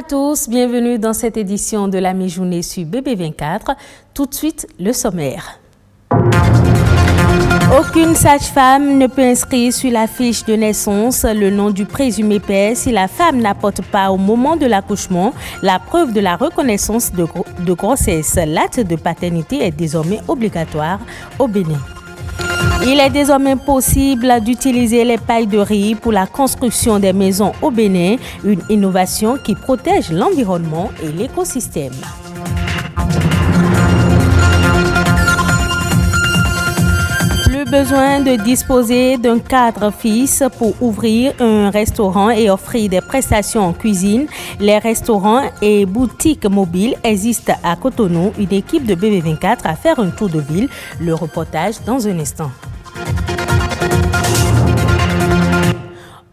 à tous, bienvenue dans cette édition de la mi-journée sur BB24. Tout de suite, le sommaire. Aucune sage-femme ne peut inscrire sur la fiche de naissance le nom du présumé père si la femme n'apporte pas au moment de l'accouchement la preuve de la reconnaissance de grossesse. L'acte de paternité est désormais obligatoire au Bénin. Il est désormais possible d'utiliser les pailles de riz pour la construction des maisons au Bénin, une innovation qui protège l'environnement et l'écosystème. Besoin de disposer d'un cadre fixe pour ouvrir un restaurant et offrir des prestations en cuisine. Les restaurants et boutiques mobiles existent à Cotonou. Une équipe de BB24 a fait un tour de ville. Le reportage dans un instant.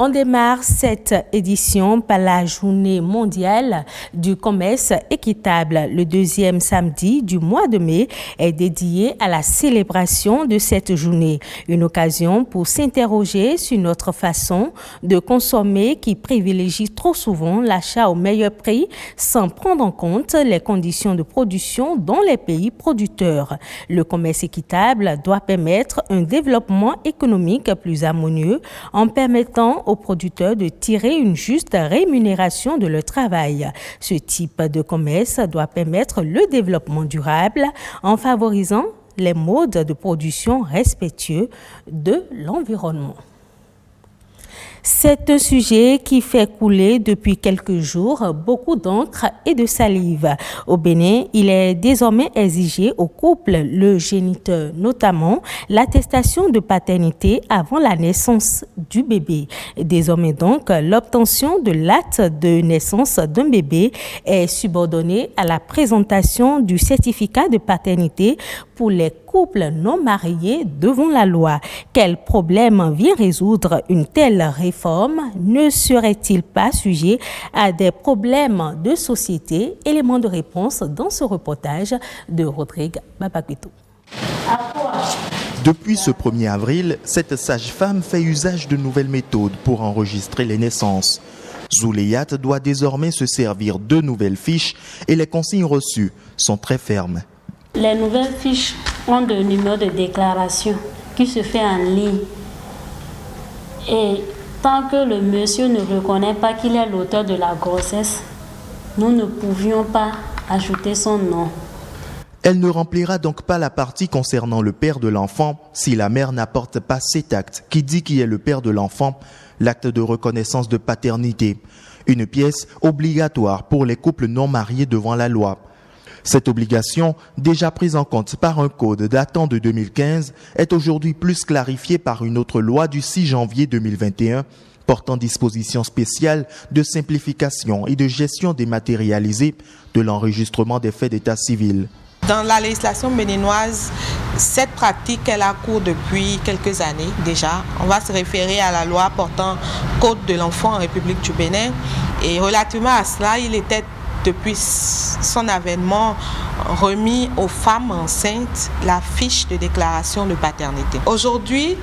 On démarre cette édition par la journée mondiale du commerce équitable. Le deuxième samedi du mois de mai est dédié à la célébration de cette journée. Une occasion pour s'interroger sur notre façon de consommer qui privilégie trop souvent l'achat au meilleur prix sans prendre en compte les conditions de production dans les pays producteurs. Le commerce équitable doit permettre un développement économique plus harmonieux en permettant aux producteurs de tirer une juste rémunération de leur travail. Ce type de commerce doit permettre le développement durable en favorisant les modes de production respectueux de l'environnement. C'est un sujet qui fait couler depuis quelques jours beaucoup d'encre et de salive. Au Bénin, il est désormais exigé aux couples, le géniteur notamment, l'attestation de paternité avant la naissance du bébé. Désormais donc, l'obtention de l'acte de naissance d'un bébé est subordonnée à la présentation du certificat de paternité pour les couples non mariés devant la loi. Quel problème vient résoudre une telle réforme? Ne serait-il pas sujet à des problèmes de société? Élément de réponse dans ce reportage de Rodrigue Babaguito. Depuis ce 1er avril, cette sage-femme fait usage de nouvelles méthodes pour enregistrer les naissances. Zouleyat doit désormais se servir de nouvelles fiches et les consignes reçues sont très fermes. Les nouvelles fiches ont de numéro de déclaration qui se fait en ligne. Et tant que le monsieur ne reconnaît pas qu'il est l'auteur de la grossesse, nous ne pouvions pas ajouter son nom. Elle ne remplira donc pas la partie concernant le père de l'enfant si la mère n'apporte pas cet acte qui dit qui est le père de l'enfant, l'acte de reconnaissance de paternité, une pièce obligatoire pour les couples non mariés devant la loi. Cette obligation, déjà prise en compte par un code datant de 2015, est aujourd'hui plus clarifiée par une autre loi du 6 janvier 2021 portant dispositions spéciales de simplification et de gestion dématérialisée de l'enregistrement des faits d'état civil. Dans la législation béninoise, cette pratique elle a cours depuis quelques années déjà. On va se référer à la loi portant Code de l'enfant en République du Bénin. Et relativement à cela, il était depuis son avènement remis aux femmes enceintes la fiche de déclaration de paternité. Aujourd'hui,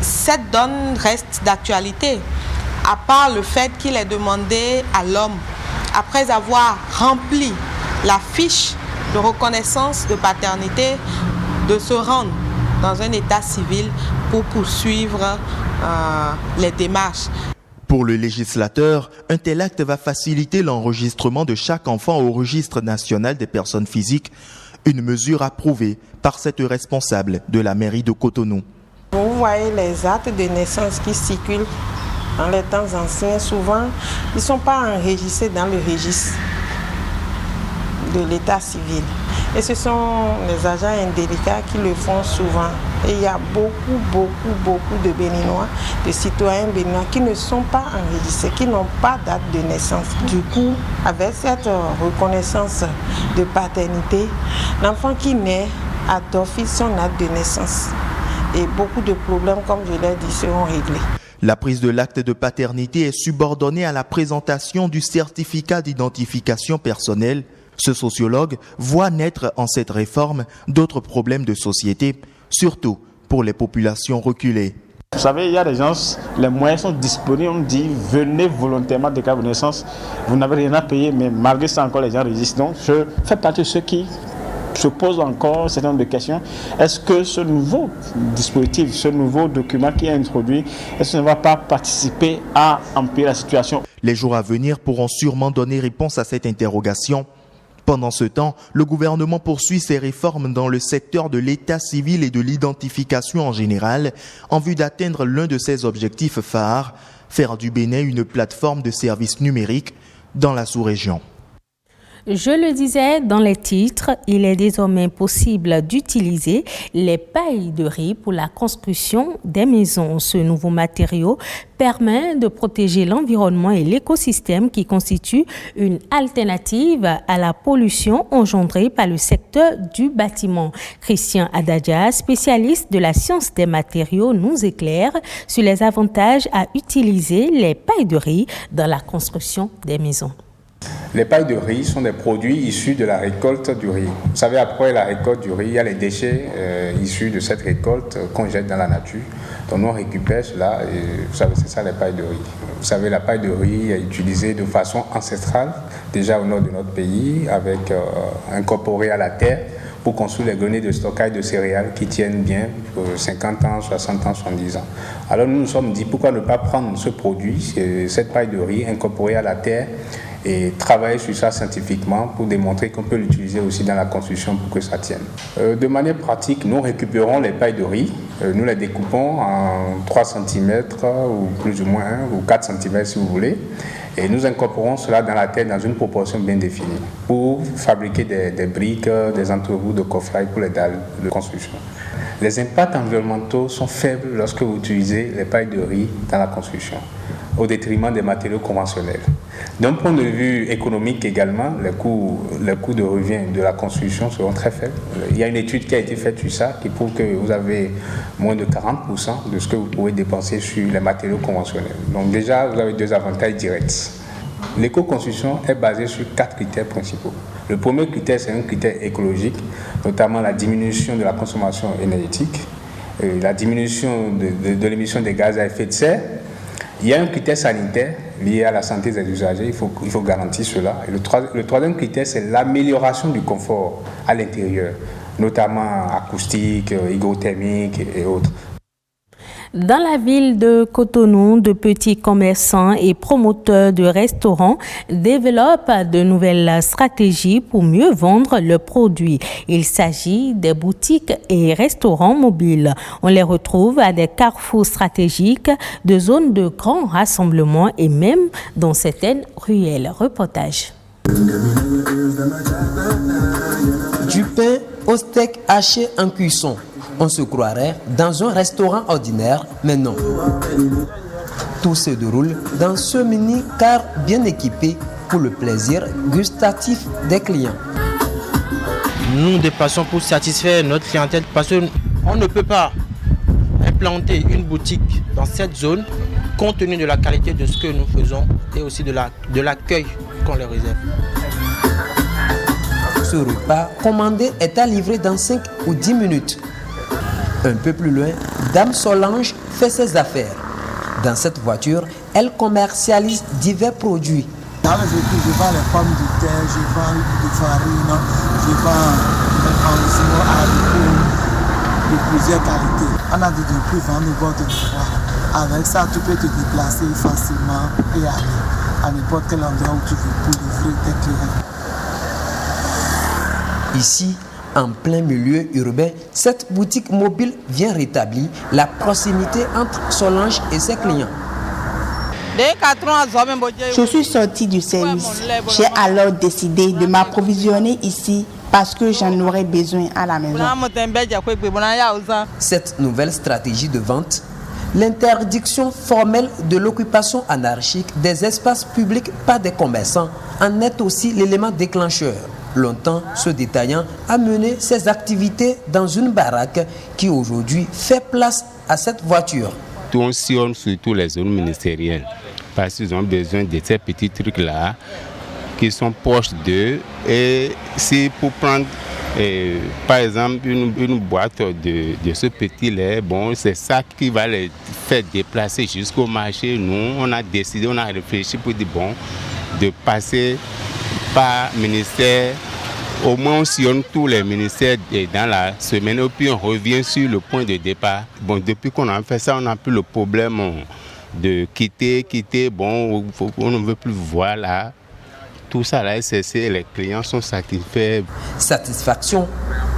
cette donne reste d'actualité, à part le fait qu'il est demandé à l'homme, après avoir rempli la fiche de reconnaissance de paternité, de se rendre dans un état civil pour poursuivre les démarches. Pour le législateur, un tel acte va faciliter l'enregistrement de chaque enfant au registre national des personnes physiques, une mesure approuvée par cette responsable de la mairie de Cotonou. Vous voyez les actes de naissance qui circulent dans les temps anciens, souvent, ils ne sont pas enregistrés dans le registre de l'état civil. Et ce sont les agents indélicats qui le font souvent. Et il y a beaucoup de Béninois, de citoyens béninois qui ne sont pas enregistrés, qui n'ont pas date de naissance. Du coup, avec cette reconnaissance de paternité, l'enfant qui naît a d'office son acte de naissance. Et beaucoup de problèmes, comme je l'ai dit, seront réglés. La prise de l'acte de paternité est subordonnée à la présentation du certificat d'identification personnelle. Ce sociologue voit naître en cette réforme d'autres problèmes de société, surtout pour les populations reculées. Vous savez, il y a des gens, les moyens sont disponibles, on dit venez volontairement déclarer votre naissance, vous n'avez rien à payer, mais malgré ça encore les gens résistent. Donc je fais partie de ceux qui se posent encore un certain nombre de questions. Est-ce que ce nouveau dispositif, ce nouveau document qui est introduit, est-ce qu'il ne va pas participer à empirer la situation? Les jours à venir pourront sûrement donner réponse à cette interrogation. Pendant ce temps, le gouvernement poursuit ses réformes dans le secteur de l'état civil et de l'identification en général, en vue d'atteindre l'un de ses objectifs phares, faire du Bénin une plateforme de services numériques dans la sous-région. Je le disais dans les titres, il est désormais possible d'utiliser les pailles de riz pour la construction des maisons. Ce nouveau matériau permet de protéger l'environnement et l'écosystème qui constitue une alternative à la pollution engendrée par le secteur du bâtiment. Christian Adadja, spécialiste de la science des matériaux, nous éclaire sur les avantages à utiliser les pailles de riz dans la construction des maisons. Les pailles de riz sont des produits issus de la récolte du riz. Vous savez, après la récolte du riz, il y a les déchets issus de cette récolte qu'on jette dans la nature. Donc nous on récupère cela et vous savez, c'est ça les pailles de riz. Vous savez, la paille de riz est utilisée de façon ancestrale, déjà au nord de notre pays, avec incorporée à la terre pour construire les greniers de stockage de céréales qui tiennent bien 50 ans, 60 ans, 70 ans. Alors nous nous sommes dit, pourquoi ne pas prendre ce produit, cette paille de riz incorporée à la terre, et travailler sur ça scientifiquement pour démontrer qu'on peut l'utiliser aussi dans la construction pour que ça tienne. De manière pratique, nous récupérons les pailles de riz, nous les découpons en 3 cm ou plus ou moins, ou 4 cm si vous voulez, et nous incorporons cela dans la terre dans une proportion bien définie pour fabriquer des briques, des entrevous de coffrail pour les dalles de construction. Les impacts environnementaux sont faibles lorsque vous utilisez les pailles de riz dans la construction, au détriment des matériaux conventionnels. D'un point de vue économique également, les coûts de revient de la construction seront très faibles. Il y a une étude qui a été faite sur ça qui prouve que vous avez moins de 40% de ce que vous pouvez dépenser sur les matériaux conventionnels. Donc déjà, vous avez 2 avantages directs. L'éco-construction est basée sur 4 critères principaux. Le premier critère, c'est un critère écologique, notamment la diminution de la consommation énergétique, la diminution de l'émission des gaz à effet de serre. Il y a un critère sanitaire lié à la santé des usagers, il faut garantir cela. Et le troisième critère, c'est l'amélioration du confort à l'intérieur, notamment acoustique, hygrothermique et autres. Dans la ville de Cotonou, de petits commerçants et promoteurs de restaurants développent de nouvelles stratégies pour mieux vendre leurs produits. Il s'agit des boutiques et restaurants mobiles. On les retrouve à des carrefours stratégiques, de zones de grand rassemblement et même dans certaines ruelles. Reportage. Du pain au steak haché en cuisson. On se croirait dans un restaurant ordinaire, mais non. Tout se déroule dans ce mini-car bien équipé pour le plaisir gustatif des clients. Nous nous déplaçons pour satisfaire notre clientèle parce qu'on ne peut pas implanter une boutique dans cette zone compte tenu de la qualité de ce que nous faisons et aussi de l'accueil qu'on leur réserve. Ce repas commandé est à livrer dans 5 ou 10 minutes. Un peu plus loin, Dame Solange fait ses affaires. Dans cette voiture, elle commercialise divers produits. Dans le véhicule, je vends les pommes de terre, je vends de farine, je vends les pansements haricots de plusieurs qualités. On a dit de ne plus vendre au bord de la voie. Avec ça, tu peux te déplacer facilement et aller à n'importe quel endroit où tu veux pour livrer tes clients. Ici, en plein milieu urbain, cette boutique mobile vient rétablir la proximité entre Solange et ses clients. Je suis sortie du service. J'ai alors décidé de m'approvisionner ici parce que j'en aurais besoin à la maison. Cette nouvelle stratégie de vente, l'interdiction formelle de l'occupation anarchique des espaces publics par des commerçants, en est aussi l'élément déclencheur. Longtemps, ce détaillant a mené ses activités dans une baraque qui aujourd'hui fait place à cette voiture. On sillonne surtout les zones ministérielles parce qu'ils ont besoin de ces petits trucs-là qui sont proches d'eux et c'est pour prendre Et, par exemple, une boîte de ce petit lait, bon, c'est ça qui va les faire déplacer jusqu'au marché. Nous, on a décidé, on a réfléchi pour dire, bon, de passer par ministère. Au moins, on sillonne tous les ministères dans la semaine et puis on revient sur le point de départ. Bon, depuis qu'on a fait ça, on n'a plus le problème de quitter. Bon, on ne veut plus voir là. Tout ça là, les clients sont satisfaits. Satisfaction,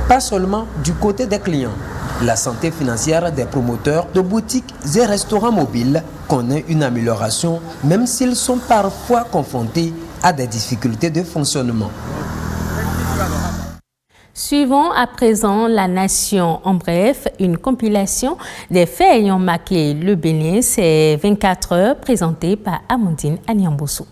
pas seulement du côté des clients. La santé financière des promoteurs de boutiques et restaurants mobiles connaît une amélioration, même s'ils sont parfois confrontés à des difficultés de fonctionnement. Suivons à présent la nation. En bref, une compilation des faits ayant marqué le Bénin, c'est 24 heures présentées par Amandine Anyamboso.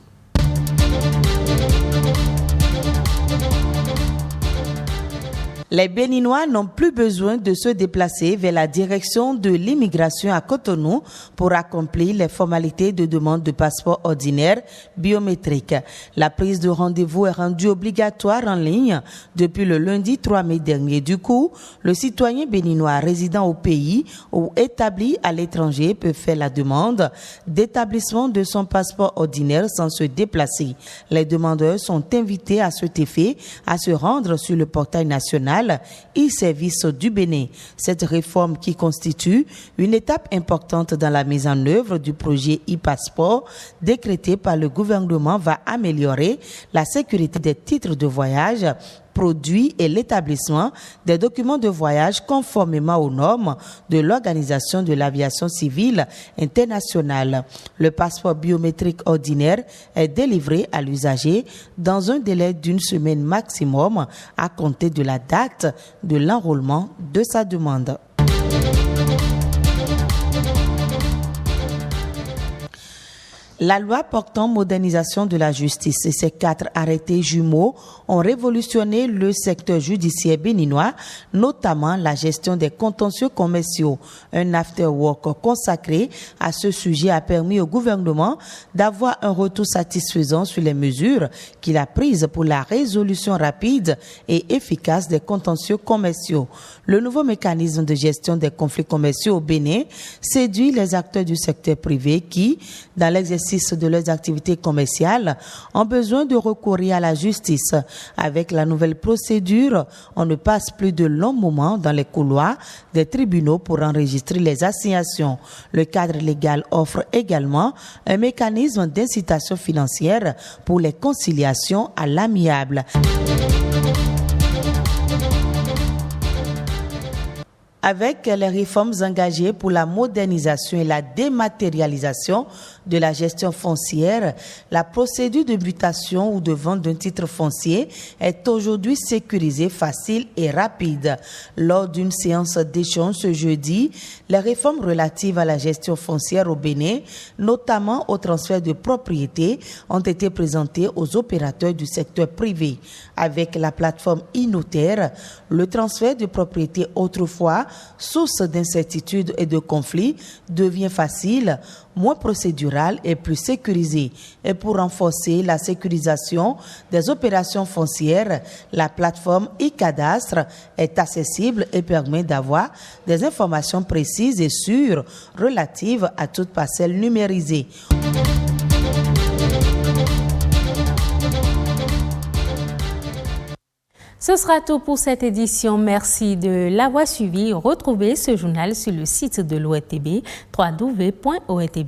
Les Béninois n'ont plus besoin de se déplacer vers la direction de l'immigration à Cotonou pour accomplir les formalités de demande de passeport ordinaire biométrique. La prise de rendez-vous est rendue obligatoire en ligne depuis le lundi 3 mai dernier. Du coup, le citoyen béninois résidant au pays ou établi à l'étranger peut faire la demande d'établissement de son passeport ordinaire sans se déplacer. Les demandeurs sont invités à cet effet à se rendre sur le portail national e-service du Bénin. Cette réforme qui constitue une étape importante dans la mise en œuvre du projet e-passeport décrété par le gouvernement va améliorer la sécurité des titres de voyage produits et l'établissement des documents de voyage conformément aux normes de l'Organisation de l'aviation civile internationale. Le passeport biométrique ordinaire est délivré à l'usager dans un délai d'une semaine maximum à compter de la date de l'enrôlement de sa demande. La loi portant modernisation de la justice et ses 4 arrêtés jumeaux ont révolutionné le secteur judiciaire béninois, notamment la gestion des contentieux commerciaux. Un after-work consacré à ce sujet a permis au gouvernement d'avoir un retour satisfaisant sur les mesures qu'il a prises pour la résolution rapide et efficace des contentieux commerciaux. Le nouveau mécanisme de gestion des conflits commerciaux au Bénin séduit les acteurs du secteur privé qui, dans l'exercice de leurs activités commerciales, ont besoin de recourir à la justice. Avec la nouvelle procédure, on ne passe plus de longs moments dans les couloirs des tribunaux pour enregistrer les assignations. Le cadre légal offre également un mécanisme d'incitation financière pour les conciliations à l'amiable. Avec les réformes engagées pour la modernisation et la dématérialisation de la gestion foncière, la procédure de mutation ou de vente d'un titre foncier est aujourd'hui sécurisée, facile et rapide. Lors d'une séance d'échange ce jeudi, les réformes relatives à la gestion foncière au Bénin, notamment au transfert de propriété, ont été présentées aux opérateurs du secteur privé. Avec la plateforme e-notaire, le transfert de propriété autrefois source d'incertitudes et de conflits devient facile, moins procédural et plus sécurisé. Et pour renforcer la sécurisation des opérations foncières, la plateforme e-cadastre est accessible et permet d'avoir des informations précises et sûres relatives à toute parcelle numérisée. Ce sera tout pour cette édition. Merci de l'avoir suivi. Retrouvez ce journal sur le site de l'ORTB, www.ortb.bj.